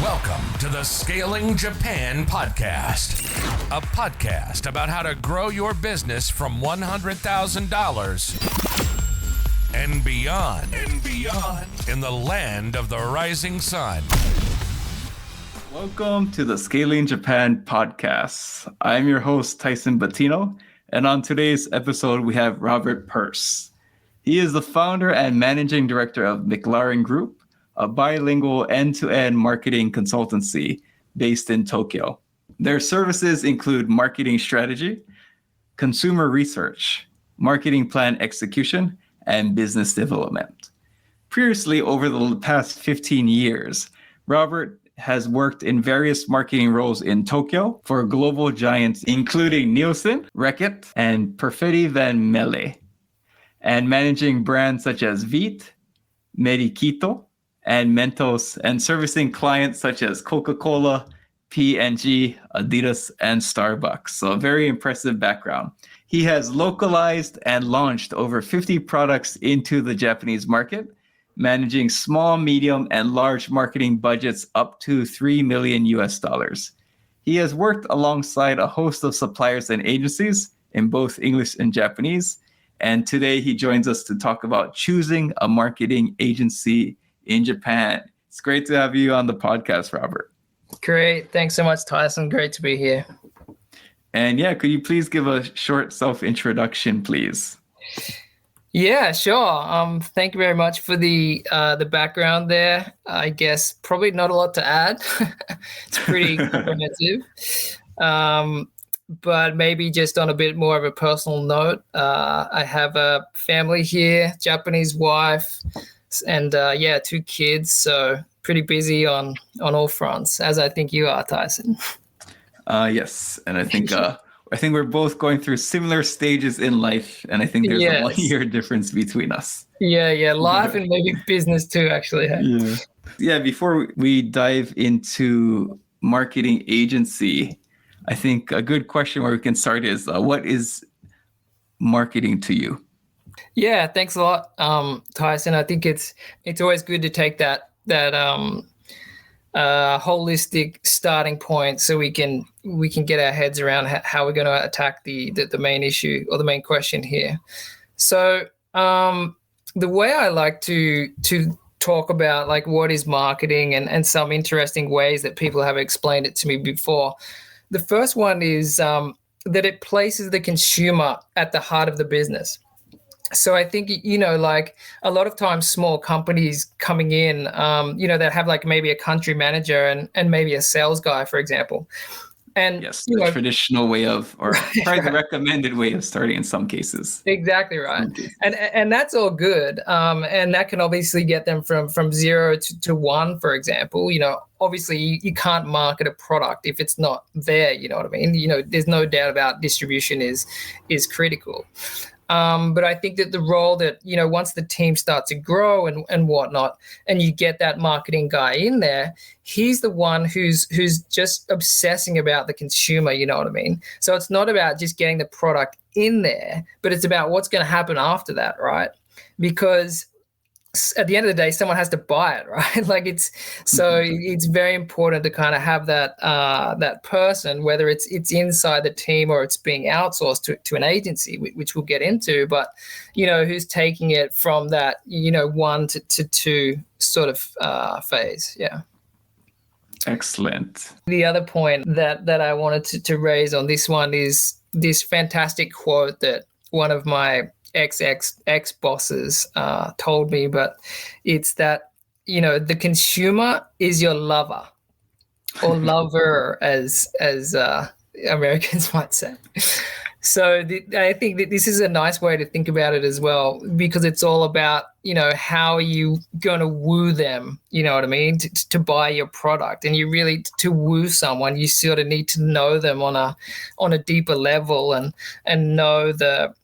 Welcome to the Scaling Japan podcast, a podcast about how to grow your business from $100,000 and beyond in the land of the rising sun. Welcome to the Scaling Japan podcast. I'm your host, Tyson Bettino, and on today's episode, we have Robert Purse. He is the founder and managing director of McLaren Group, a bilingual end-to-end marketing consultancy based in Tokyo. Their services include marketing strategy, consumer research, marketing plan execution, and business development. Previously, over the past 15 years, Robert has worked in various marketing roles in Tokyo for global giants including Nielsen, Reckitt, and Perfetti van Melle, and managing brands such as Veet, MediQtto, and Mentos, and servicing clients such as Coca-Cola, P&G, Adidas, and Starbucks. So a very impressive background. He has localized and launched over 50 products into the Japanese market, managing small, medium, and large marketing budgets up to $3 million US. He has worked alongside a host of suppliers and agencies in both English and Japanese. And today he joins us to talk about choosing a marketing agency in Japan. It's great to have you on the podcast, Robert. Great. Thanks so much, Tyson. Great to be here. And could you please give a short self-introduction, please? Yeah, sure. Thank you very much for the background there. I guess probably not a lot to add. It's pretty comprehensive. But maybe just on a bit more of a personal note, I have a family here, Japanese wife, and 2 kids. So pretty busy on all fronts, as I think you are, Tyson. Yes, and I think we're both going through similar stages in life, and I think there's a 1-year difference between us. Yeah, life and maybe business too, actually. Yeah, before we dive into marketing agency, I think a good question where we can start is, what is marketing to you? Yeah, thanks a lot, Tyson. I think it's always good to take that holistic starting point so we can get our heads around how we're going to attack the main issue or the main question here. So the way I like to talk about like what is marketing and some interesting ways that people have explained it to me before. The first one is that it places the consumer at the heart of the business. So I think, like a lot of times small companies coming in, that have like maybe a country manager and maybe a sales guy, for example. And yes, the traditional way of, or probably the recommended way of starting in some cases. Exactly right. And that's all good. And that can obviously get them from 0 to 1, for example. Obviously you can't market a product if it's not there, you know what I mean? There's no doubt about distribution is critical. But I think that the role that, once the team starts to grow and whatnot, and you get that marketing guy in there, he's the one who's just obsessing about the consumer, you know what I mean? So it's not about just getting the product in there, but it's about what's going to happen after that, right? Because at the end of the day, someone has to buy it, right? Like it's very important to kind of have that person, whether it's inside the team or it's being outsourced to an agency, which we'll get into, but who's taking it from that 1 to 2 sort of phase. Yeah. Excellent. The other point that I wanted to raise on this one is this fantastic quote that one of my ex-bosses told me, but it's that, the consumer is your lover or lover as Americans might say. So I think that this is a nice way to think about it as well, because it's all about, how are you going to woo them, you know what I mean, to buy your product. And you really, to woo someone, you sort of need to know them on a deeper level and know the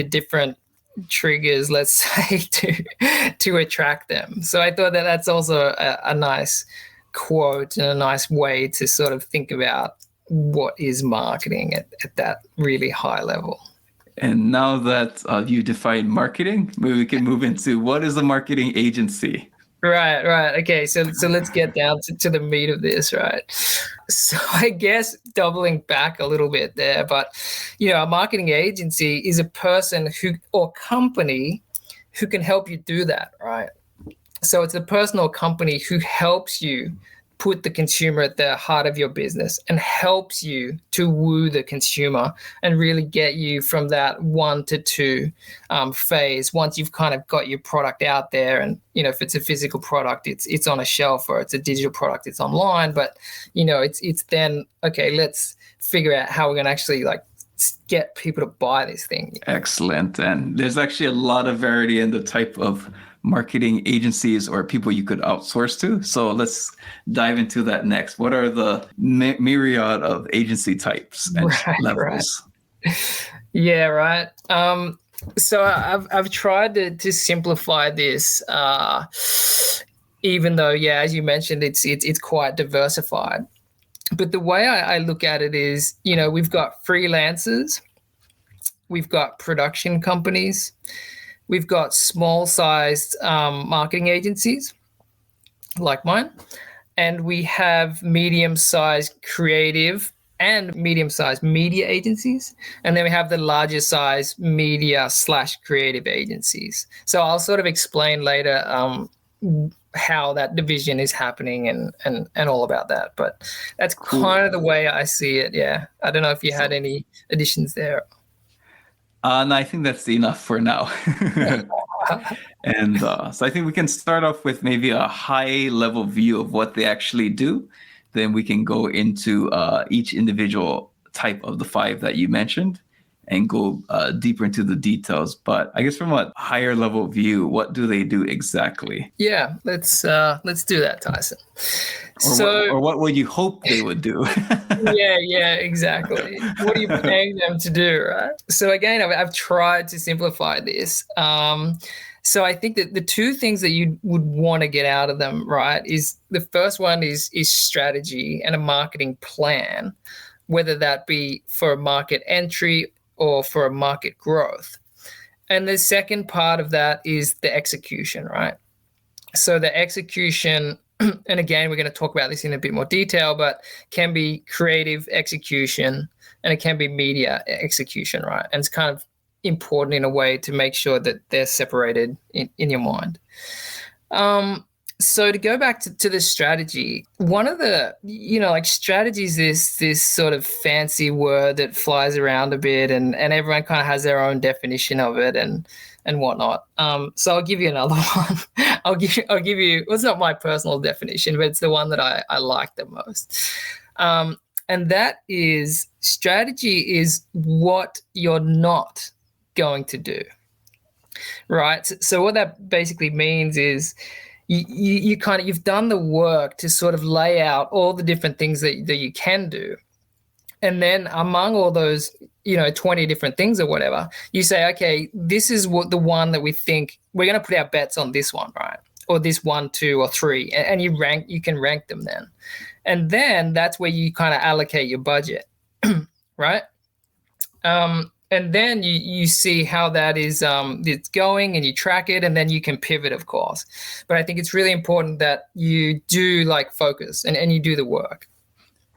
different triggers, let's say, to attract them. So I thought that that's also a nice quote and a nice way to sort of think about what is marketing at that really high level. And now that you defined marketing, maybe we can move into what is a marketing agency? Right. Okay, so let's get down to the meat of this, right? So I guess doubling back a little bit there, but a marketing agency is a person who or company who can help you do that, right? So it's a person or company who helps you put the consumer at the heart of your business and helps you to woo the consumer and really get you from that 1 to 2 phase once you've kind of got your product out there. And if it's a physical product, it's on a shelf, or it's a digital product, it's online. But it's then, okay, let's figure out how we're going to actually get people to buy this thing. Excellent. And there's actually a lot of variety in the type of marketing agencies or people you could outsource to. So let's dive into that next. What are the myriad of agency types and levels? Right. Yeah, right. So I've tried to simplify this, even though, as you mentioned, it's quite diversified. But the way I look at it is, we've got freelancers, we've got production companies, we've got small-sized marketing agencies like mine, and we have medium-sized creative and medium-sized media agencies, and then we have the larger size media/creative agencies. So I'll sort of explain later how that division is happening and all about that. But that's kind of the way I see it. Yeah, I don't know if you had any additions there. No, I think that's enough for now. And so I think we can start off with maybe a high-level view of what they actually do. Then we can go into each individual type of the 5 that you mentioned and go deeper into the details. But I guess from a higher level view, what do they do exactly? Yeah, let's do that, Tyson. Or what would you hope they would do? Yeah, exactly. What are you paying them to do, right? So again, I've tried to simplify this. So I think that the 2 things that you would want to get out of them, right, is the first one is strategy and a marketing plan, whether that be for a market entry or for a market growth. And the second part of that is the execution, right? So the execution, and again, we're going to talk about this in a bit more detail, but can be creative execution and it can be media execution, right? And it's kind of important in a way to make sure that they're separated in your mind. So to go back to the strategy, one of the, strategy is this sort of fancy word that flies around a bit, and everyone kind of has their own definition of it and whatnot. So I'll give you another one. I'll give you, well, it's not my personal definition, but it's the one that I like the most. And that is, strategy is what you're not going to do, right? So what that basically means is you've done the work to sort of lay out all the different things that you can do. And then among all those, 20 different things or whatever, you say, okay, this is what the one that we think we're going to put our bets on, this one, right? Or this 1, 2, or 3. And you can rank them then. And then that's where you kind of allocate your budget, right? And then you see how that is it's going, and you track it, and then you can pivot, of course. But I think it's really important that you do focus and you do the work.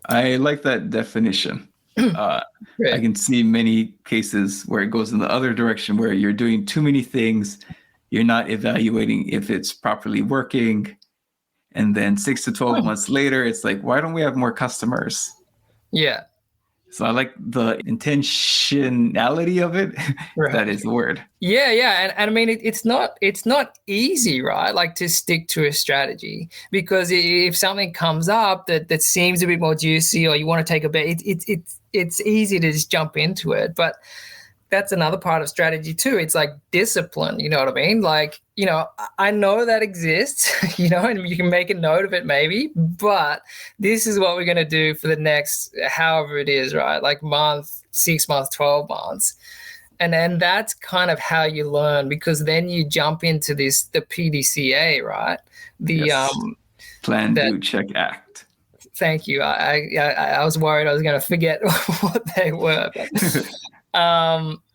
I like that definition. I can see many cases where it goes in the other direction, where you're doing too many things. You're not evaluating if it's properly working. And then 6 to 12 months later, it's like, why don't we have more customers? Yeah. So I like the intentionality of it. Right. That is the word. Yeah. And I mean, it's not easy, right? To stick to a strategy, because if something comes up that seems a bit more juicy, or you want to take a bet, it's easy to just jump into it. But that's another part of strategy too. It's discipline, you know what I mean? I know that exists, and you can make a note of it maybe, but this is what we're going to do for the next, however it is, right? Month, 6 months, 12 months. And then that's kind of how you learn, because then you jump into the PDCA, right? Plan, do, check, act. Thank you. I was worried I was going to forget what they were. But,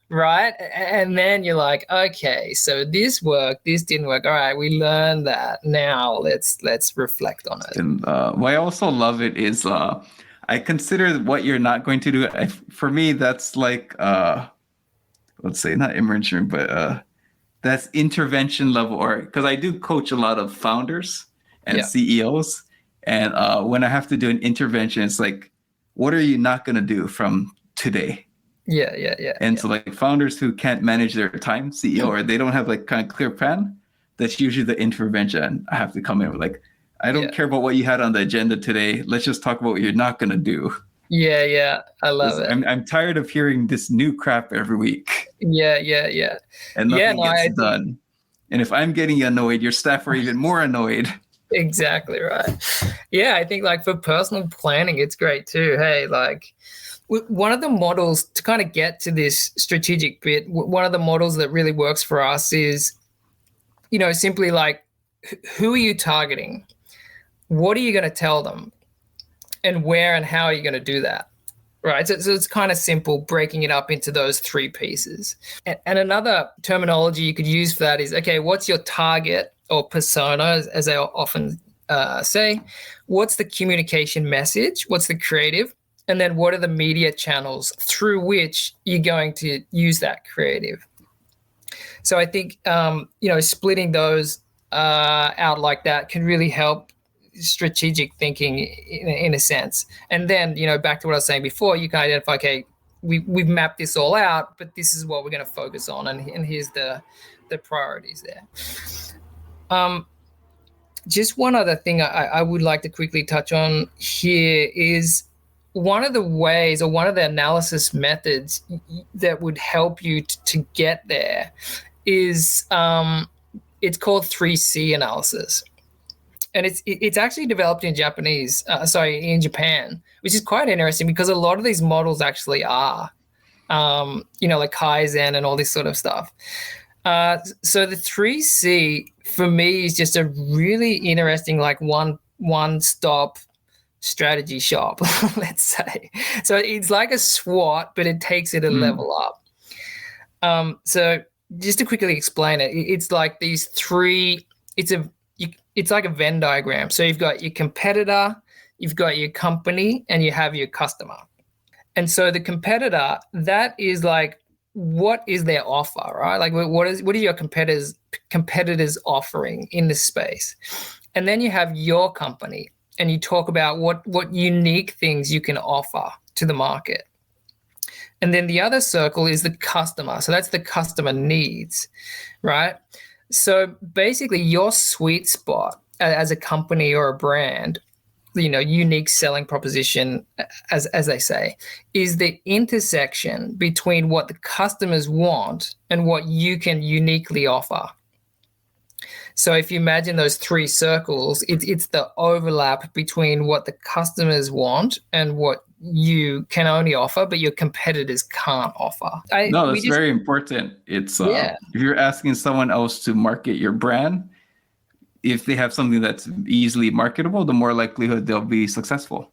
Right. And then you're like, okay, so this worked, this didn't work. All right, we learned that. Now let's reflect on it. And what I also love it is I consider what you're not going to do. For me, that's like let's say not immersion, but that's intervention level, or because I do coach a lot of founders and CEOs, and when I have to do an intervention, it's like, what are you not going to do from today? And so like founders who can't manage their time, CEO, or they don't have like kind of clear plan, that's usually the intervention I have to come in with. Like, I don't care about what you had on the agenda today. Let's just talk about what you're not going to do. Yeah. I love it. I'm tired of hearing this new crap every week. Yeah. And nothing gets done. And if I'm getting annoyed, your staff are even more annoyed. Exactly right. Yeah, I think like for personal planning, it's great too. Hey, like one of the models to kind of get to this strategic bit, one of the models that really works for us is, simply like, who are you targeting? What are you going to tell them? And where and how are you going to do that? Right. So it's kind of simple, breaking it up into those three pieces. And another terminology you could use for that is, okay, what's your target or persona, as they often say? What's the communication message? What's the creative? And then what are the media channels through which you're going to use that creative? So I think, splitting those out like that can really help strategic thinking in a sense. And then, back to what I was saying before, you can identify, okay, we've mapped this all out, but this is what we're going to focus on. And here's the priorities there. Just one other thing I would like to quickly touch on here is one of the ways or one of the analysis methods that would help you to get there is it's called 3C analysis. And it's actually developed in in Japan, which is quite interesting because a lot of these models actually are, like Kaizen and all this sort of stuff. So the 3C for me is just a really interesting, like one-stop strategy shop, let's say. So it's like a SWOT, but it takes it a level up. So just to quickly explain it, it's like these three. It's like a Venn diagram. So you've got your competitor, you've got your company, and you have your customer. And so the competitor, that is like, what is their offer, right? Like what are your competitors offering in this space? And then you have your company, and you talk about what unique things you can offer to the market. And then the other circle is the customer. So that's the customer needs, right? So basically your sweet spot as a company or a brand, unique selling proposition, as they say, is the intersection between what the customers want and what you can uniquely offer. So if you imagine those three circles, it's the overlap between what the customers want and what you can only offer, but your competitors can't offer. That's very important. It's if you're asking someone else to market your brand, if they have something that's easily marketable, the more likelihood they'll be successful.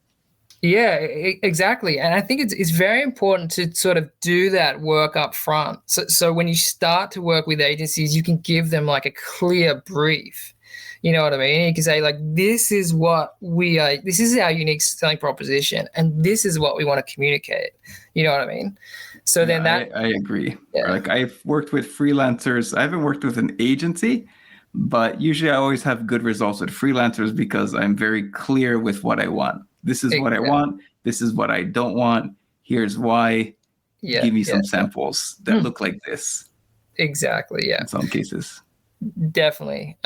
Yeah, exactly. And I think it's very important to sort of do that work up front. So when you start to work with agencies, you can give them like a clear brief. You know what I mean? You can say like, this is what this is our unique selling proposition, and this is what we want to communicate. You know what I mean? So then I agree. Yeah. Like I've worked with freelancers. I haven't worked with an agency, but usually I always have good results with freelancers because I'm very clear with what I want. This is what I want. This is what I don't want. Here's why. Give me some samples that look like this. Exactly. Yeah. In some cases. Definitely.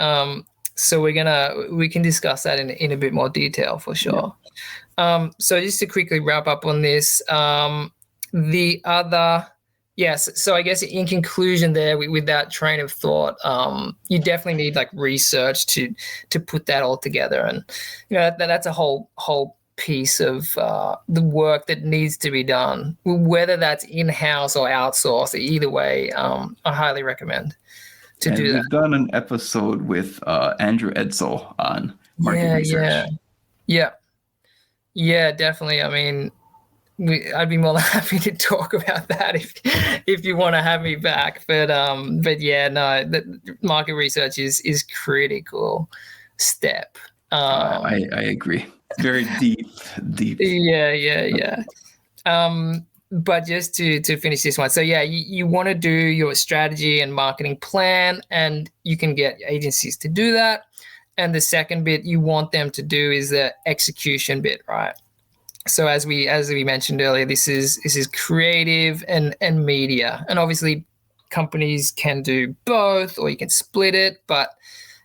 So we can discuss that in a bit more detail for sure. Yeah. So just to quickly wrap up on this, the other. Yes. So I guess in conclusion there with that train of thought, you definitely need like research to put that all together. And, that's a whole piece of the work that needs to be done, whether that's in-house or outsourced. Either way, I highly recommend to do that. We've done an episode with Andrew Edsel on market research. Yeah, definitely. I mean, I'd be more than happy to talk about that if you want to have me back. But yeah, no, the market research is critical step. I agree. Very deep. Yeah. But just to finish this one, so yeah, you want to do your strategy and marketing plan, and you can get agencies to do that. And the second bit you want them to do is the execution bit, right? So as we mentioned earlier, this is creative and media, and obviously companies can do both, or you can split it. But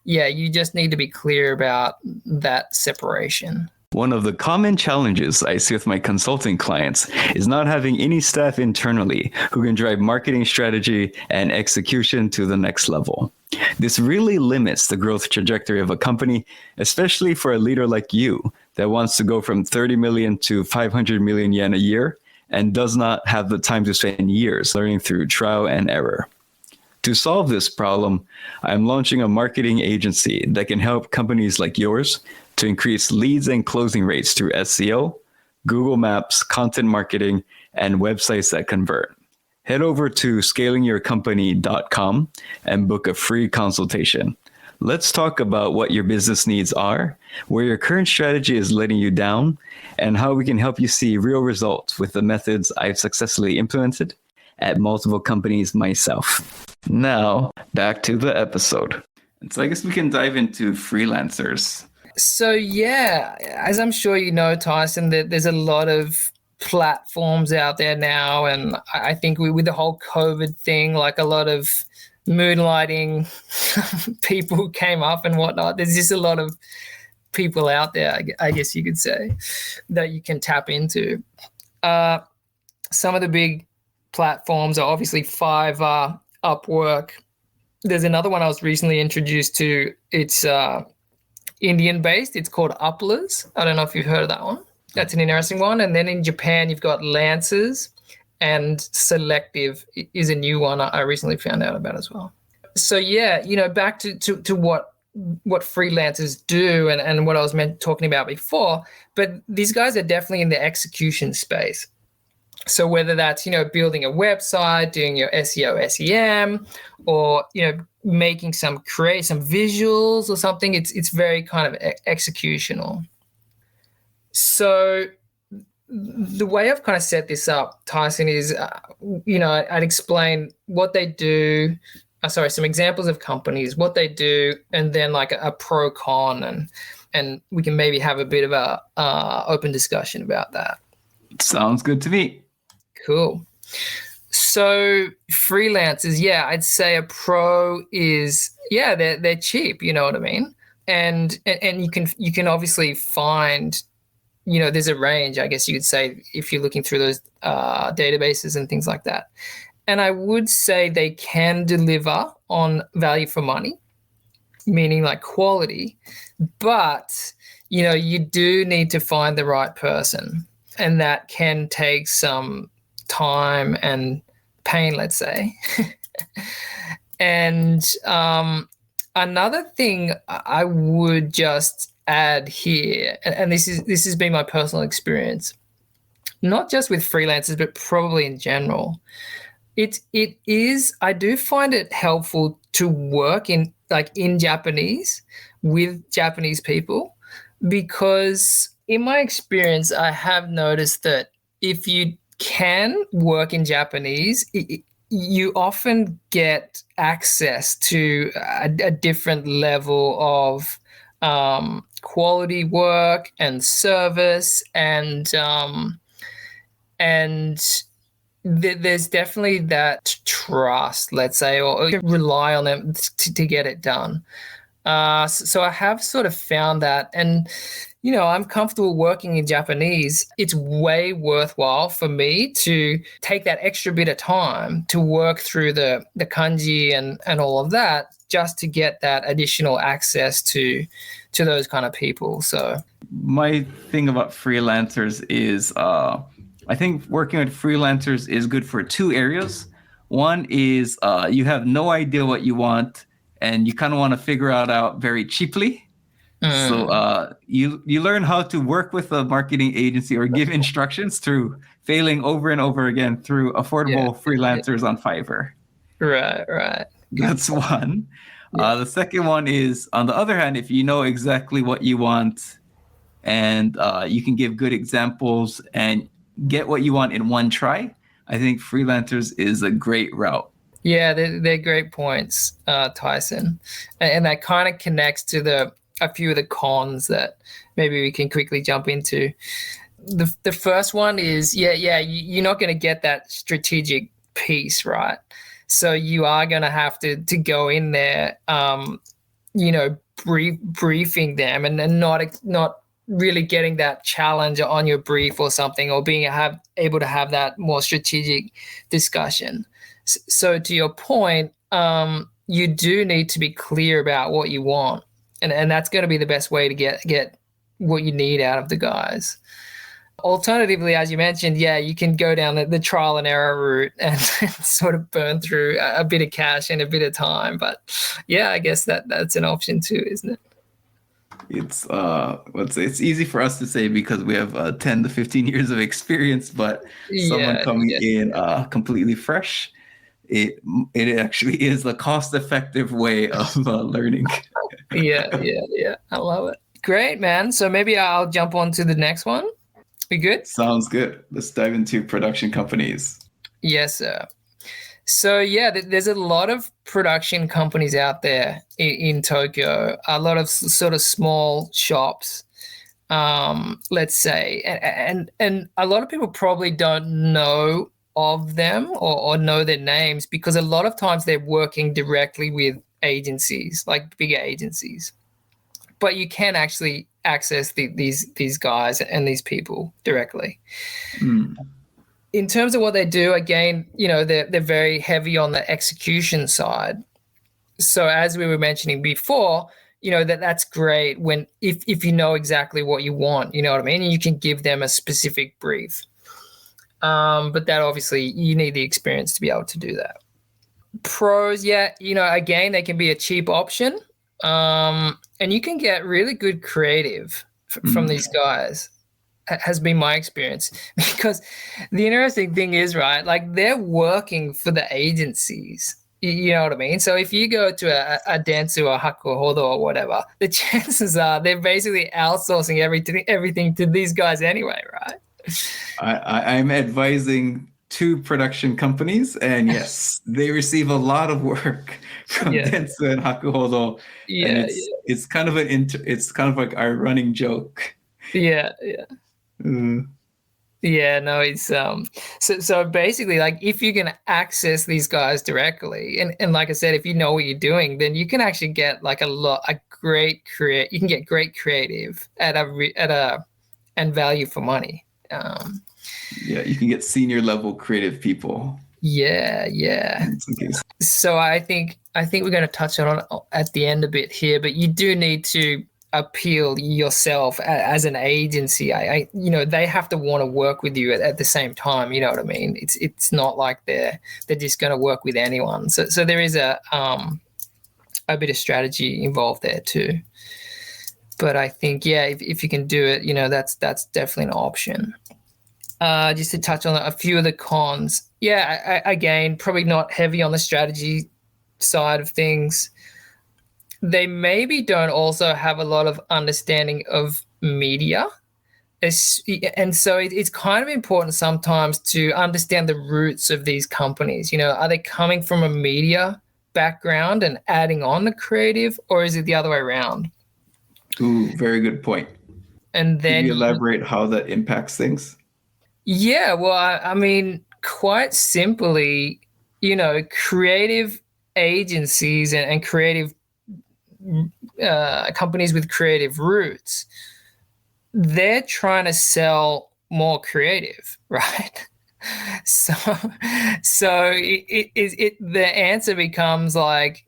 yeah, you just need to be clear about that separation. One of the common challenges I see with my consulting clients is not having any staff internally who can drive marketing strategy and execution to the next level. This really limits the growth trajectory of a company, especially for a leader like you that wants to go from 30 million to 500 million yen a year and does not have the time to spend years learning through trial and error. To solve this problem, I'm launching a marketing agency that can help companies like yours to increase leads and closing rates through SEO, Google Maps, content marketing, and websites that convert. Head over to scalingyourcompany.com and book a free consultation. Let's talk about what your business needs are, where your current strategy is letting you down, and how we can help you see real results with the methods I've successfully implemented at multiple companies myself. Now, back to the episode. So I guess we can dive into freelancers. So yeah, as I'm sure you know, Tyson, there's a lot of platforms out there now, and I think with the whole COVID thing, like a lot of moonlighting people came up and whatnot. There's just a lot of people out there, I guess you could say, that you can tap into. Some of the big platforms are obviously Fiverr, Upwork. There's another one I was recently introduced to. It's Indian-based. It's called Uplas. I don't know if you've heard of that one. That's an interesting one. And then in Japan, you've got Lancers, and Selective is a new one I recently found out about as well. So yeah, back to what freelancers do and what I was talking about before, but these guys are definitely in the execution space. So whether that's, building a website, doing your SEO, SEM, or, making create some visuals or something, it's very kind of executional. So the way I've kind of set this up, Tyson, is, I'd explain what they do, some examples of companies, what they do, and then like a pro con, and we can maybe have a bit of a open discussion about that. Sounds good to me. Cool. So freelancers, yeah, I'd say a pro is, yeah, they're cheap, you know what I mean? And you can obviously find, there's a range, I guess you could say, if you're looking through those databases and things like that. And I would say they can deliver on value for money, meaning like quality, but, you do need to find the right person, and that can take some time and pain, let's say. And another thing I would just add here, and this has been my personal experience, not just with freelancers, but probably in general, it is, I do find it helpful to work in Japanese with Japanese people, because in my experience, I have noticed that if you can work in Japanese, you often get access to a different level of quality work and service, and there's definitely that trust, let's say, or you can rely on them to get it done. So I have sort of found that, and I'm comfortable working in Japanese. It's way worthwhile for me to take that extra bit of time to work through the kanji and all of that, just to get that additional access to those kind of people. So my thing about freelancers is I think working with freelancers is good for two areas. One is you have no idea what you want, and you kind of want to figure it out very cheaply. So you learn how to work with a marketing agency or give instructions through failing over and over again through affordable freelancers on Fiverr. Right. That's one. Yeah. The second one is, on the other hand, if you know exactly what you want and you can give good examples and get what you want in one try, I think freelancers is a great route. Yeah, they're great points, Tyson. And that kind of connects to a few of the cons that maybe we can quickly jump into. The first one is, you're not going to get that strategic piece, right? So you are going to have to go in there, briefing them and not really getting that challenge on your brief or something, or being able to have that more strategic discussion. So to your point, you do need to be clear about what you want, and that's going to be the best way to get what you need out of the guys. Alternatively, as you mentioned, you can go down the trial and error route and sort of burn through a bit of cash and a bit of time. But I guess that's an option too, isn't it? It's it's easy for us to say because we have 10 to 15 years of experience, but someone coming in completely fresh, it actually is a cost-effective way of learning. Yeah. I love it. Great, man. So maybe I'll jump on to the next one. We good? Sounds good. Let's dive into production companies. Yes, sir. So there's a lot of production companies out there in Tokyo, a lot of sort of small shops, let's say, and a lot of people probably don't know of them or know their names because a lot of times they're working directly with agencies, like bigger agencies. But you can actually access these guys and these people directly. In terms of what they do, again, they're very heavy on the execution side. So as we were mentioning before, that's great when if you know exactly what you want, you know what I mean, and you can give them a specific brief. But that obviously you need the experience to be able to do that. Pros, again, they can be a cheap option. And you can get really good creative from these guys, has been my experience. Because the interesting thing is, right, like they're working for the agencies. You know what I mean? So if you go to a Dentsu or Hakuhodo or whatever, the chances are they're basically outsourcing everything to these guys anyway, right? I'm advising 2 production companies, and yes, they receive a lot of work from Dentsu and Hakuhodo, and it's kind of it's kind of like our running joke. Yeah. Yeah, no, it's so basically, like, if you can access these guys directly, and like I said, if you know what you're doing, then you can actually get like you can get great creative and value for money. You can get senior level creative people. Yeah. So I think we're going to touch on it at the end a bit here, but you do need to appeal yourself as an agency. They have to want to work with you at the same time. You know what I mean? It's not like they're just going to work with anyone. So there is a bit of strategy involved there too. But I think if you can do it, that's definitely an option. Just to touch on a few of the cons. Again, probably not heavy on the strategy side of things. They maybe don't also have a lot of understanding of media. And so it's kind of important sometimes to understand the roots of these companies. Are they coming from a media background and adding on the creative, or is it the other way around? Ooh, very good point. And then can you elaborate how that impacts things? Yeah, well, I mean, quite simply, creative agencies and creative companies with creative roots, they're trying to sell more creative, right? So the answer becomes like,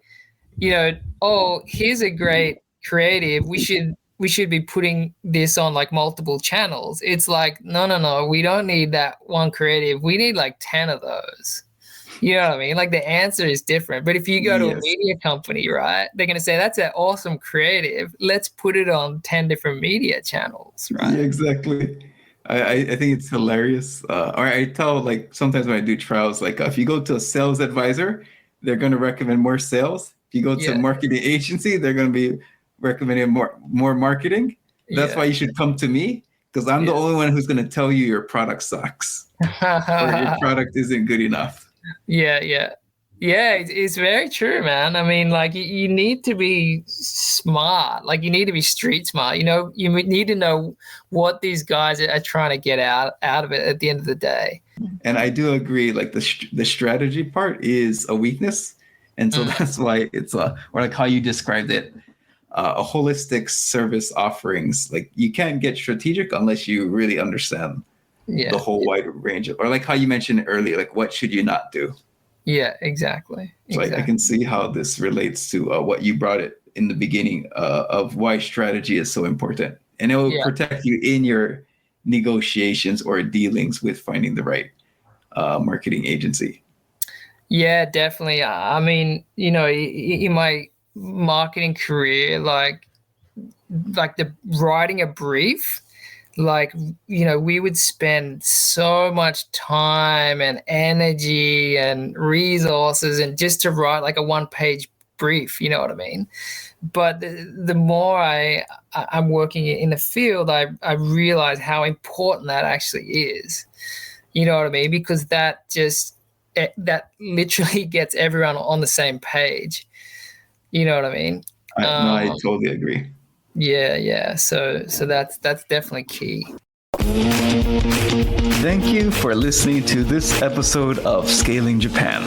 here's a great creative. We should be putting this on like multiple channels. It's like, no, we don't need that one creative. We need like 10 of those. You know what I mean? Like the answer is different. But if you go to a Yes. media company, right, they're going to say, that's an awesome creative. Let's put it on 10 different media channels, Yeah, right? exactly. I think it's hilarious. Or I tell like sometimes when I do trials, like if you go to a sales advisor, they're going to recommend more sales. If you go to a Yeah. marketing agency, they're going to be recommending more marketing. That's Yeah. why you should come to me because I'm the Yeah. only one who's going to tell you your product sucks or your product isn't good enough. Yeah, yeah. Yeah, it's very true, man. I mean, like you need to be smart. Like you need to be street smart. You know, you need to know what these guys are trying to get out of it at the end of the day. And I do agree, like the strategy part is a weakness, and so Mm, that's why it's or like how you described it, a holistic service offerings. Like you can't get strategic unless you really understand the yeah, whole wide range of, or like how you mentioned earlier, like what should you not do. yeah, exactly, So I exactly. can see how this relates to what you brought it in the beginning of why strategy is so important, and it will Yeah, protect you in your negotiations or dealings with finding the right marketing agency. yeah, definitely. I mean, you know, in my marketing career, like the writing a brief, like, you know, we would spend so much time and energy and resources and just to write like a one-page brief, you know what I mean? But the more I'm working in the field, I realize how important that actually is. You know what I mean? Because that literally gets everyone on the same page. You know what I mean? No, I Um, totally agree. yeah, yeah. So that's definitely key. Thank you for listening to this episode of Scaling Japan.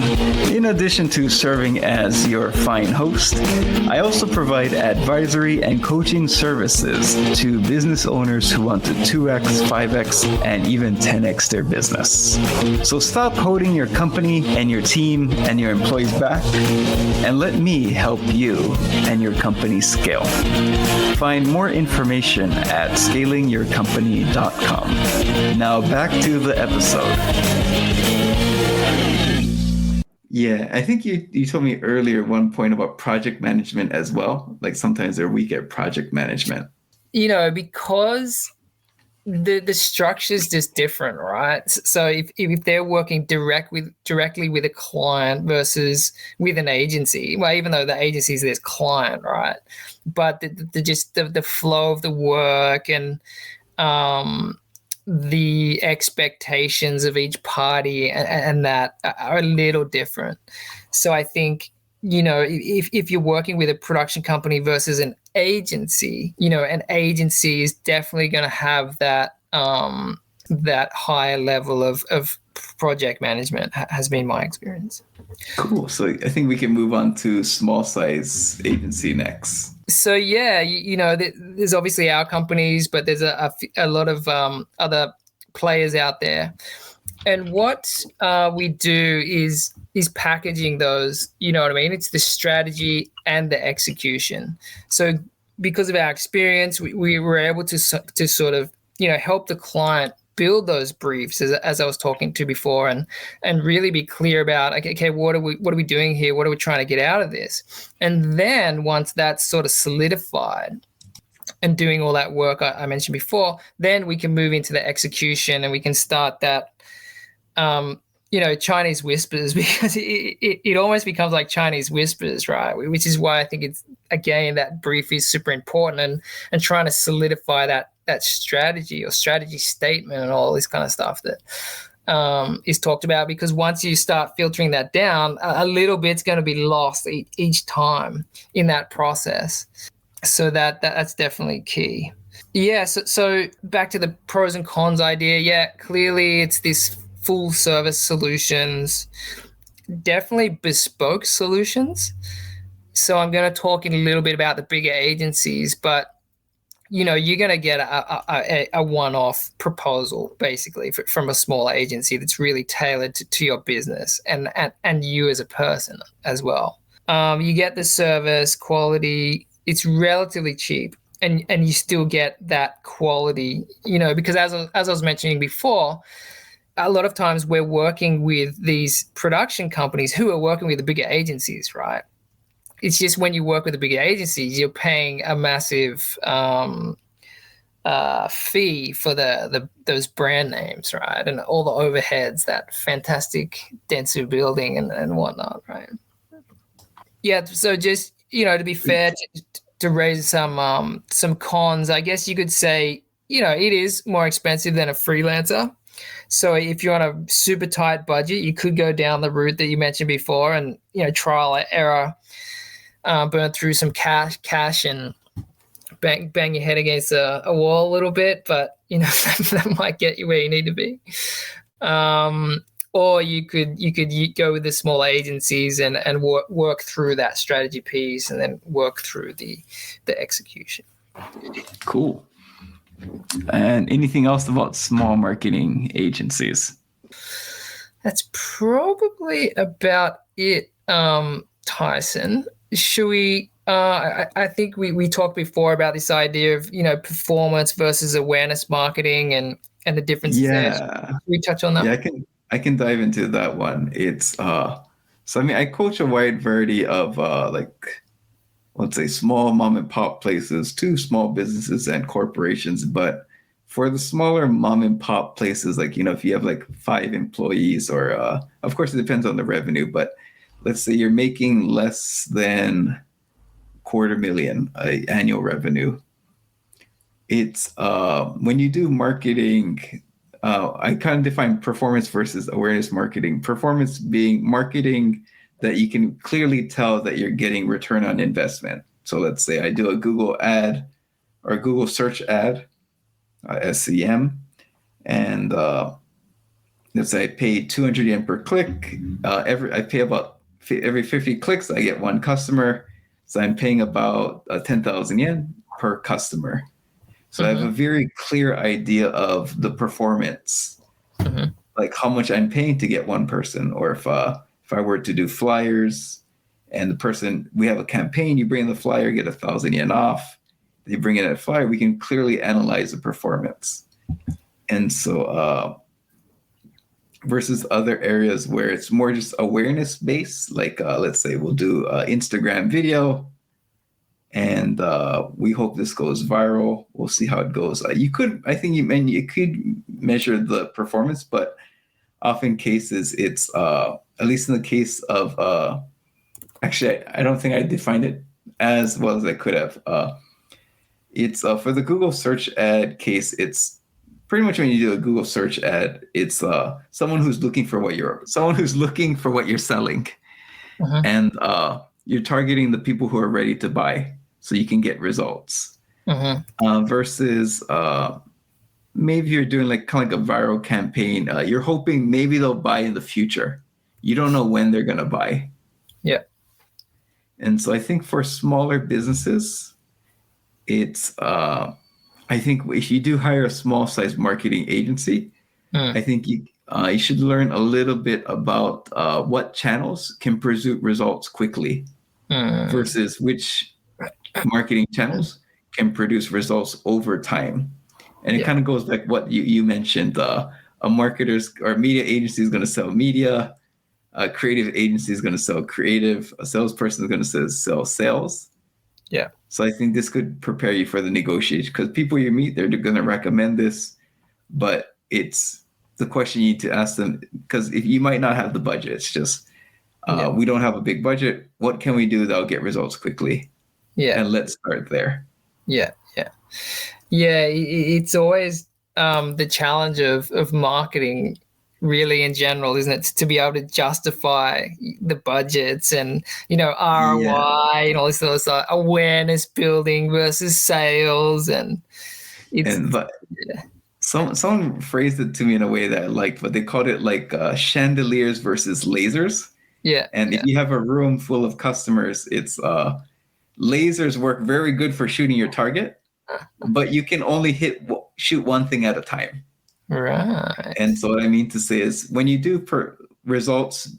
In addition to serving as your fine host, I also provide advisory and coaching services to business owners who want to 2x, 5x, and even 10x their business. So stop holding your company and your team and your employees back and let me help you and your company scale. Find more information at scalingyourcompany.com. Now back to the episode. Yeah, I think you told me earlier one point about project management as well. Like sometimes they're weak at project management. You know, because the structure is just different, right? So if they're working directly with a client versus with an agency, well, even though the agency is their client, right? But the flow of the work and the expectations of each party and that are a little different. So I think, you know, if you're working with a production company versus an agency, you know, an agency is definitely going to have that higher level of project management, has been my experience. Cool. So I think we can move on to small size agency next. So yeah, you know, there's obviously our companies, but there's a lot of other players out there. And what we do is packaging those. You know what I mean? It's the strategy and the execution. So because of our experience, we were able to sort of, you know, help the client build those briefs as I was talking to before, and really be clear about, okay, what are we doing here? What are we trying to get out of this? And then once that's sort of solidified and doing all that work I mentioned before, then we can move into the execution and we can start that, you know, Chinese whispers, because it almost becomes like Chinese whispers, right? Which is why I think it's, again, that brief is super important, and trying to solidify that strategy or strategy statement and all this kind of stuff that is talked about, because once you start filtering that down, a little bit's going to be lost each time in that process. So that's definitely key. Yeah. So back to the pros and cons idea. Yeah, clearly it's this full service solutions, definitely bespoke solutions. So I'm going to talk in a little bit about the bigger agencies, but you know, you're going to get a one-off proposal basically from a small agency that's really tailored to your business and you as a person as well. You get the service quality. It's relatively cheap, and you still get that quality, you know, because as I was mentioning before, a lot of times we're working with these production companies who are working with the bigger agencies, right? It's just when you work with the bigger agencies, you're paying a massive fee for those brand names, right? And all the overheads, that fantastic Dentsu building and whatnot, right? Yeah. So just, to be fair, to raise some cons, I guess you could say, it is more expensive than a freelancer. So if you're on a super tight budget, you could go down the route that you mentioned before and, trial and error, burn through some cash and bang your head against a wall a little bit, but that might get you where you need to be. Or you could go with the small agencies and work through that strategy piece and then work through the execution. Cool. And anything else about small marketing agencies? That's probably about it, Tyson. Should we? I think we talked before about this idea of performance versus awareness marketing and the differences there. Should we touch on that? Yeah, I can dive into that one. It's so I mean I coach a wide variety of let's say small mom and pop places to small businesses and corporations. But for the smaller mom and pop places, like, if you have like 5 employees or of course it depends on the revenue, but let's say you're making less than $250,000 annual revenue. It's when you do marketing, I kind of define performance versus awareness marketing. Performance being marketing that you can clearly tell that you're getting return on investment. So let's say I do a Google ad or a Google search ad, SEM, and let's say I pay 200 yen per click. I pay about every 50 clicks, I get 1 customer. So I'm paying about 10,000 yen per customer. So I have a very clear idea of the performance, like how much I'm paying to get 1 person, or if I were to do flyers and we have a campaign, you bring in the flyer, get 1,000 yen off. They bring in a flyer, we can clearly analyze the performance. And so versus other areas where it's more just awareness based, like let's say we'll do Instagram video and we hope this goes viral. We'll see how it goes. You could measure the performance, but often cases it's at least in the case of actually I don't think I defined it as well as I could have. It's for the Google search ad case, it's pretty much when you do a Google search ad, it's someone who's looking for what you're selling, and you're targeting the people who are ready to buy, so you can get results. Versus maybe you're doing like kind of like a viral campaign. You're hoping maybe they'll buy in the future. You don't know when they're gonna buy. Yeah. And so I think for smaller businesses, it's I think if you do hire a small size marketing agency, I think you should learn a little bit about what channels can produce results quickly versus which marketing channels can produce results over time. And it kind of goes back what you mentioned, a marketer's or media agency is going to sell media, a creative agency is going to sell creative, a salesperson is going to sell sales. Yeah. So I think this could prepare you for the negotiation, because people you meet, they're going to recommend this, but it's the question you need to ask them, because if you might not have the budget, it's just, we don't have a big budget. What can we do that'll get results quickly? Yeah. And let's start there. Yeah. Yeah. Yeah. It's always the challenge of marketing, really, in general, isn't it, to be able to justify the budgets and ROI and all this sort of awareness building versus sales, and someone phrased it to me in a way that I liked, but they called it like chandeliers versus lasers. And if you have a room full of customers, it's lasers work very good for shooting your target, but you can only shoot one thing at a time. Right. And so what I mean to say is when you do results,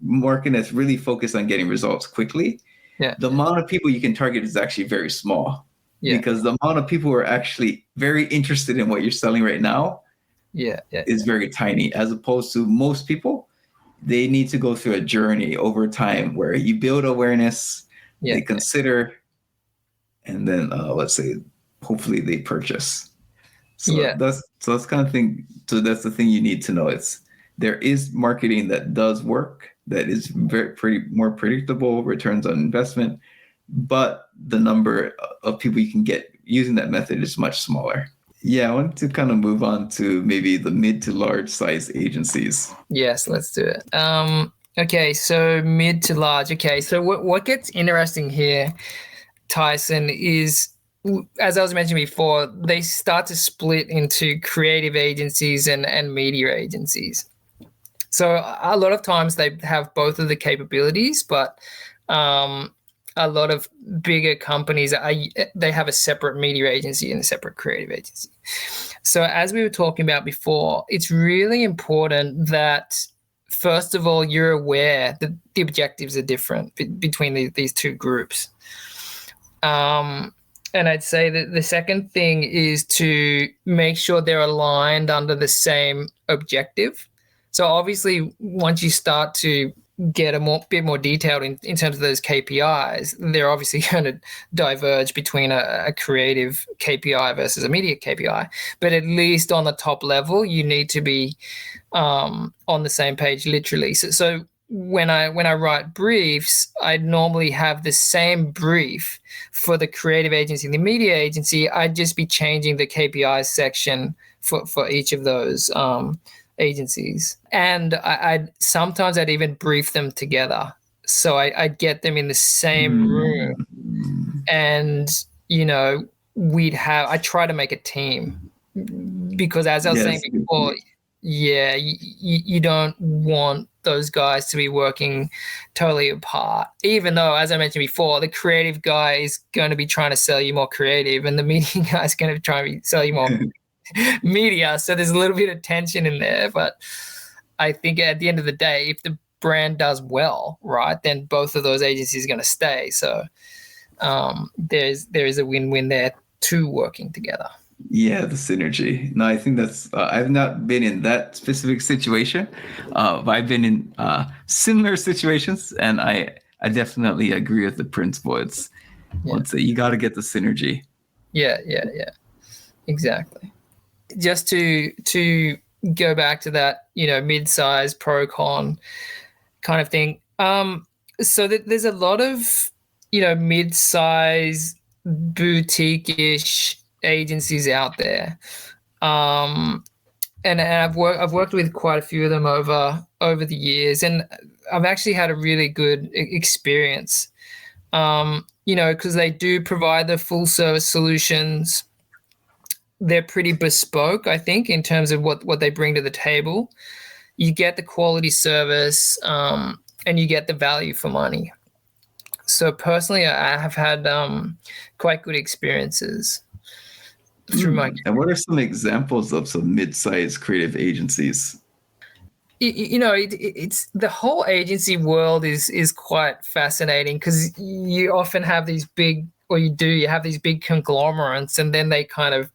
marketing that's really focused on getting results quickly, the amount of people you can target is actually very small, because the amount of people who are actually very interested in what you're selling right now is very tiny, as opposed to most people. They need to go through a journey over time where you build awareness, they consider, and then let's say hopefully they purchase. So that's kind of thing. So that's the thing you need to know. There is marketing that does work, that is pretty more predictable returns on investment, but the number of people you can get using that method is much smaller. Yeah, I want to kind of move on to maybe the mid to large size agencies. Yes, let's do it. Okay, so mid to large. Okay, so what gets interesting here, Tyson, is, as I was mentioning before, they start to split into creative agencies and media agencies. So a lot of times they have both of the capabilities, but a lot of bigger companies, they have a separate media agency and a separate creative agency. So as we were talking about before, it's really important that, first of all, you're aware that the objectives are different between these two groups. And I'd say that the second thing is to make sure they're aligned under the same objective. So obviously, once you start to get a bit more detailed in terms of those KPIs, they're obviously going to diverge between a creative KPI versus a media KPI. But at least on the top level, you need to be on the same page, literally. So when I write briefs, I normally have the same brief for the creative agency and the media agency. I'd just be changing the KPI section for each of those agencies. And sometimes I'd even brief them together. So I'd get them in the same room, and, I try to make a team, because as I was saying before, you don't want those guys to be working totally apart, even though, as I mentioned before, the creative guy is going to be trying to sell you more creative and the media guy is going to try to sell you more media. So there's a little bit of tension in there, but I think at the end of the day, if the brand does well, right, then both of those agencies are going to stay. So there is a win-win there, two working together. Yeah, the synergy. No, I think that's, I've not been in that specific situation, but I've been in similar situations, and I definitely agree with the principle. It's, let's say, you got to get the synergy. Yeah, exactly. Just to go back to that, mid-size pro-con kind of thing. So that there's a lot of, mid-size boutique-ish agencies out there, and I've worked with quite a few of them over the years, and I've actually had a really good experience. Because they do provide the full service solutions. They're pretty bespoke, I think, in terms of what they bring to the table. You get the quality service, and you get the value for money. So personally, I have had quite good experiences through my. And what are some examples of some mid-sized creative agencies? It's the whole agency world is quite fascinating, because you often have these big, or you have these big conglomerates, and then they kind of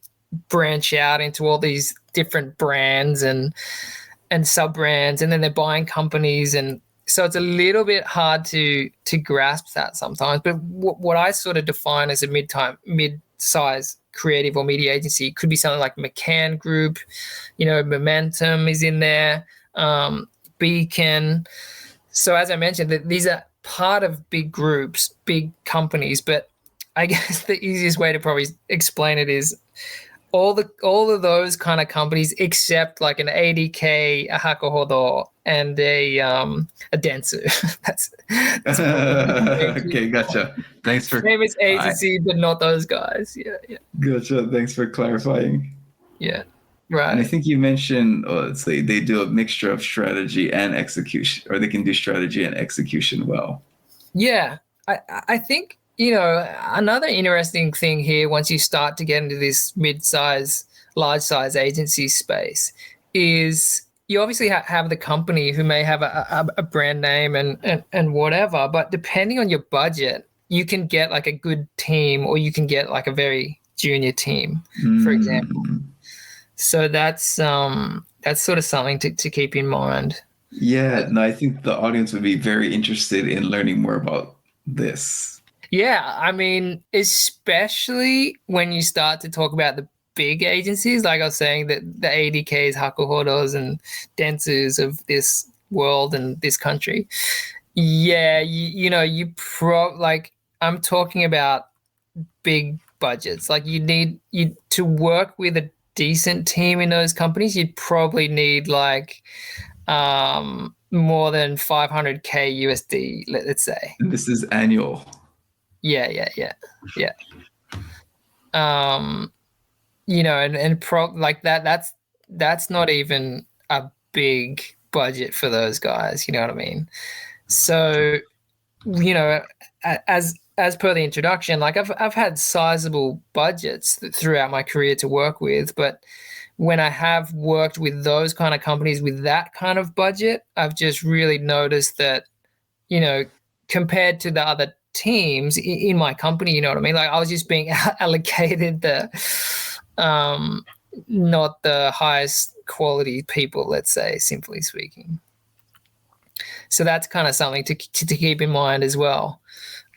branch out into all these different brands and sub-brands, and then they're buying companies, and so it's a little bit hard to grasp that sometimes. But what I sort of define as a mid-size creative or media agency could be something like McCann Group, Momentum is in there, Beacon. So as I mentioned, these are part of big groups, big companies, but I guess the easiest way to probably explain it is all of those kind of companies, except like an ADK, a Hakuhodo, and a Dentsu. that's okay, gotcha. Thanks for famous agency, but not those guys. Yeah. Gotcha. Thanks for clarifying. Yeah, right. And I think you mentioned, let's say, they do a mixture of strategy and execution, or they can do strategy and execution well. Yeah, I think. Another interesting thing here, once you start to get into this mid-size, large-size agency space, is you obviously have the company who may have a brand name and whatever, but depending on your budget, you can get like a good team, or you can get like a very junior team, for example. So that's sort of something to keep in mind. Yeah, no, I think the audience would be very interested in learning more about this. Yeah, I mean, especially when you start to talk about the big agencies, like I was saying, that the ADKs, Hakuhodos, and Dentsus of this world and this country. Yeah, like I'm talking about big budgets. Like you to work with a decent team in those companies, you'd probably need like more than 500K USD, let's say. And this is annual. Yeah. Um, like that's not even a big budget for those guys, you know what I mean? So, as per the introduction, like I've had sizable budgets throughout my career to work with, but when I have worked with those kind of companies with that kind of budget, I've just really noticed that, compared to the other teams in my company, you know what I mean? Like I was just being allocated not the highest quality people, let's say, simply speaking. So that's kind of something to keep in mind as well.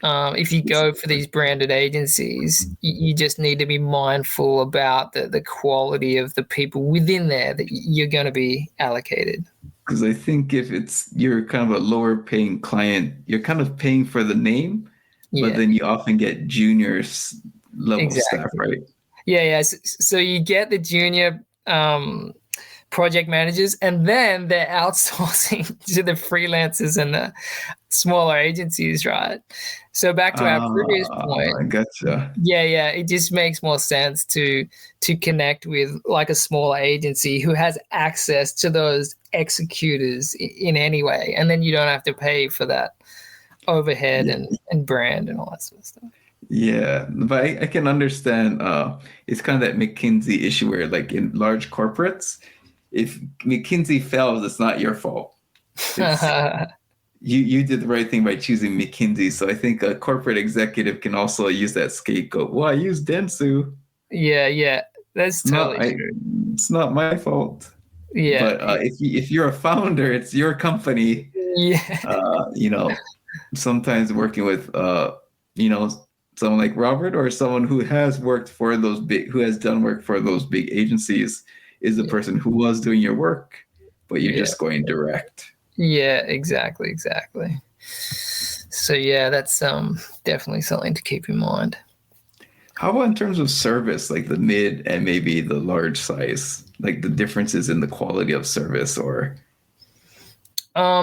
If you go for these branded agencies, you just need to be mindful about the quality of the people within there that you're going to be allocated. Because I think if you're kind of a lower paying client, you're kind of paying for the name, but then you often get junior level staff, right? Yeah. So you get the junior project managers, and then they're outsourcing to the freelancers and the smaller agencies, right? So back to our previous point. I gotcha. Yeah. It just makes more sense to connect with like a small agency who has access to those executors in any way, and then you don't have to pay for that overhead and brand and all that sort of stuff. Yeah, but I can understand. It's kind of that McKinsey issue where, like in large corporates, if McKinsey fails, it's not your fault. You did the right thing by choosing McKinsey. So I think a corporate executive can also use that scapegoat. Well, I used Dentsu. Yeah, that's totally true. It's not my fault. Yeah, But if you're a founder, it's your company. yeah. Sometimes working with someone like Robert or someone who has done work for those big agencies is the person who was doing your work, but you're just going direct. Yeah, exactly. So yeah, that's definitely something to keep in mind. How about in terms of service, like the mid and maybe the large size, like the differences in the quality of service, or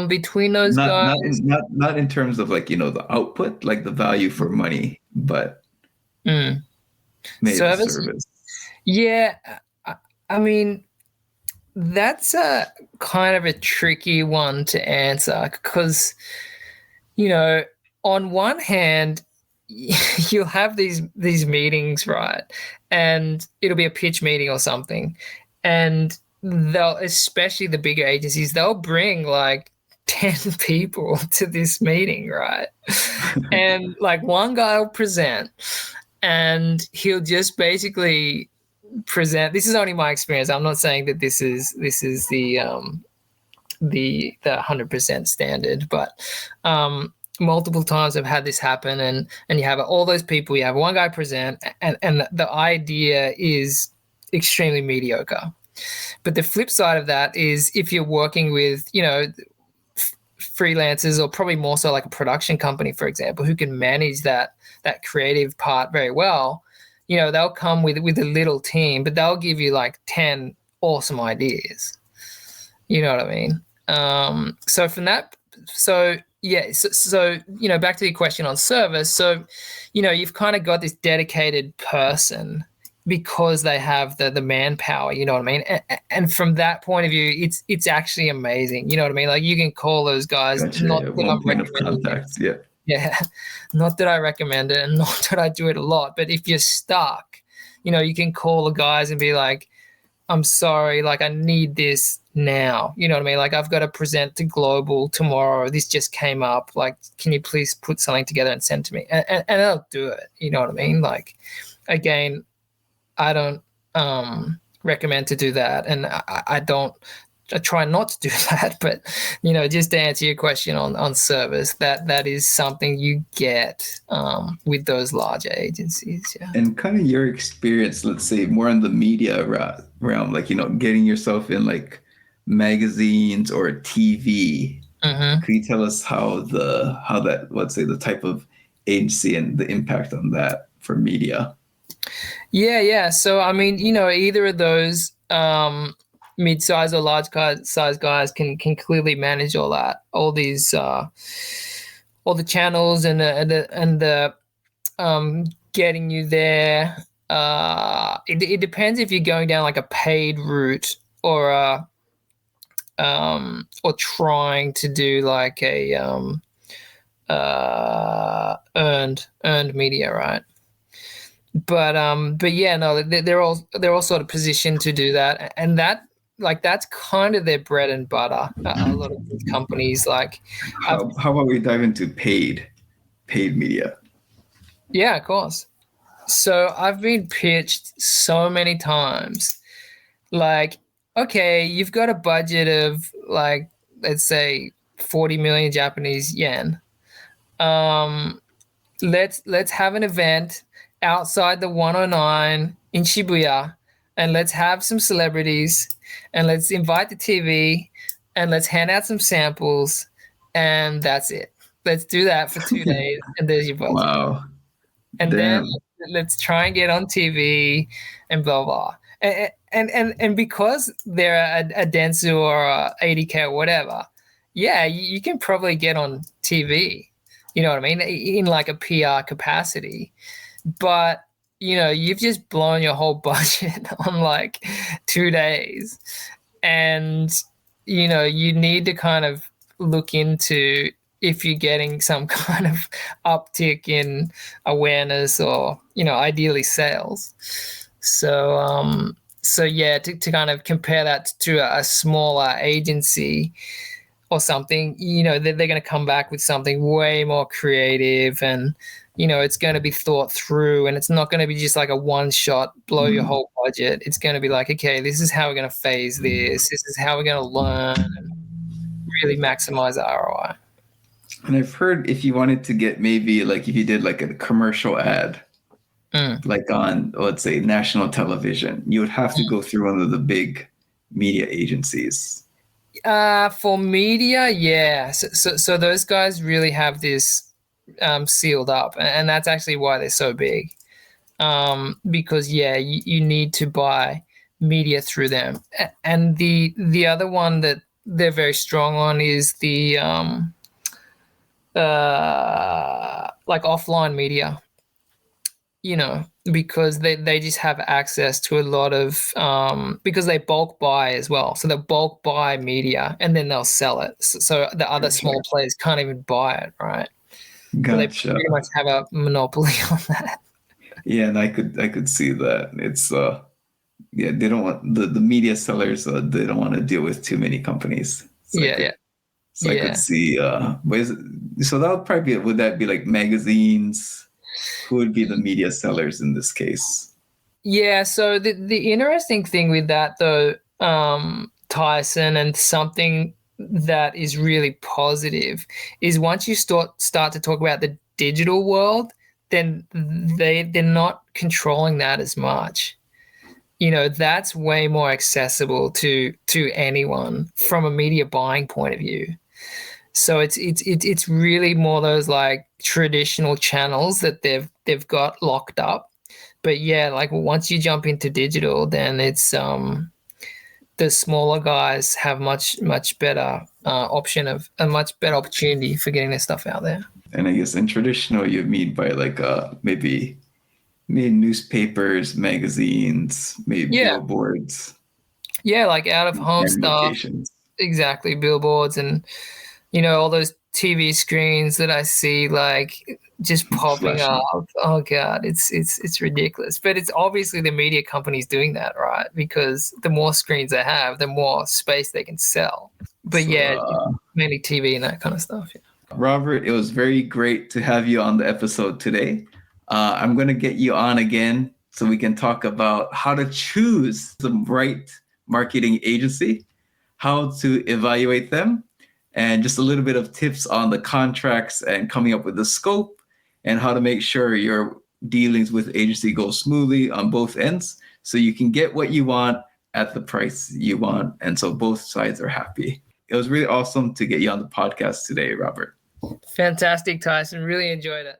between those not guys? not in terms of like the output, like the value for money, but maybe the service. Yeah, I mean, that's a kind of a tricky one to answer because, on one hand, you'll have these meetings, right? And it'll be a pitch meeting or something. And especially the bigger agencies, they'll bring like 10 people to this meeting, right? And like one guy will present and he'll just basically present. This is only my experience. I'm not saying that this is the 100% standard, but multiple times I've had this happen, and you have all those people. You have one guy present, and the idea is extremely mediocre. But the flip side of that is if you're working with freelancers, or probably more so like a production company, for example, who can manage that creative part very well. They'll come with a little team, but they'll give you like 10 awesome ideas. You know what I mean? So from that, so back to the question on service. So, you've kind of got this dedicated person because they have the manpower, you know what I mean? And from that point of view, it's actually amazing. You know what I mean? Like you can call those guys. Gotcha, not yeah, that one I'm point of contact. Yeah. Yeah, not that I recommend it and not that I do it a lot, but if you're stuck, you can call the guys and be like, I'm sorry, like I need this now. You know what I mean? Like I've got to present to global tomorrow. This just came up. Like, can you please put something together and send to me? And they'll do it. You know what I mean? Like, again, I don't recommend to do that. And I try not to do that, but just to answer your question on service, that is something you get with those larger agencies. Yeah. And kind of your experience, let's say more in the media realm, like, getting yourself in like magazines or TV. Mm-hmm. Could you tell us how that, let's say, the type of agency and the impact on that for media? Yeah. So, I mean, either of those mid-size or large-size guys can clearly manage all that, all these, all the channels and the getting you there. It depends if you're going down like a paid route or trying to do like a earned media, right? But yeah, no, they're all sort of positioned to do that, and that's kind of their bread and butter. A lot of these companies, like, How about we dive into paid media? yeah, of course. So I've been pitched so many times, like, okay, you've got a budget of like, let's say 40 million Japanese yen. Let's have an event outside the 109 in Shibuya, and let's have some celebrities, and let's invite the TV, and let's hand out some samples, and that's it. Let's do that for 2 days, and there's your budget. Wow. And Damn. then let's try and get on TV, and blah blah. And because they're a Dentsu or a 80K or whatever, yeah, you can probably get on TV. You know what I mean? In like a PR capacity. But, you've just blown your whole budget on like 2 days. And, you need to kind of look into if you're getting some kind of uptick in awareness or, ideally sales. So yeah, to kind of compare that to a smaller agency or something, they're going to come back with something way more creative, and it's going to be thought through, and it's not going to be just like a one shot blow your whole budget. It's going to be like, okay, this is how we're going to phase this is how we're going to learn and really maximize the ROI. And I've heard if you wanted to get, maybe like if you did like a commercial ad, like on, let's say, national television, you would have to go through one of the big media agencies. For media, yeah. So those guys really have this sealed up, and that's actually why they're so big. Because yeah, you need to buy media through them. And the other one that they're very strong on is the like offline media. Because they just have access to a lot of because they bulk buy as well. So they'll bulk buy media and then they'll sell it. So the other small players can't even buy it, right? Gotcha. So they pretty much have a monopoly on that. Yeah, and I could see that. It's yeah, they don't want the media sellers, they don't want to deal with too many companies. So yeah. So I could see but so that would probably would that be like magazines? Who would be the media sellers in this case? Yeah, so the interesting thing with that, though, Tyson, and something that is really positive, is once you start to talk about the digital world, then they're not controlling that as much. That's way more accessible to anyone from a media buying point of view. So it's really more those like traditional channels that they've got locked up. But yeah, like once you jump into digital, then it's the smaller guys have much better option of a much better opportunity for getting their stuff out there. And I guess in traditional, you mean by like maybe newspapers, magazines, maybe billboards. Yeah, like out of home stuff. Locations. Exactly, billboards and all those TV screens that I see like just popping up. Oh God, it's ridiculous. But it's obviously the media companies doing that, right? Because the more screens they have, the more space they can sell. But so, mainly TV and that kind of stuff. Yeah. Robert, it was very great to have you on the episode today. I'm going to get you on again so we can talk about how to choose the right marketing agency, how to evaluate them, and just a little bit of tips on the contracts and coming up with the scope and how to make sure your dealings with agency go smoothly on both ends so you can get what you want at the price you want. And so both sides are happy. It was really awesome to get you on the podcast today, Robert. Fantastic, Tyson. Really enjoyed it.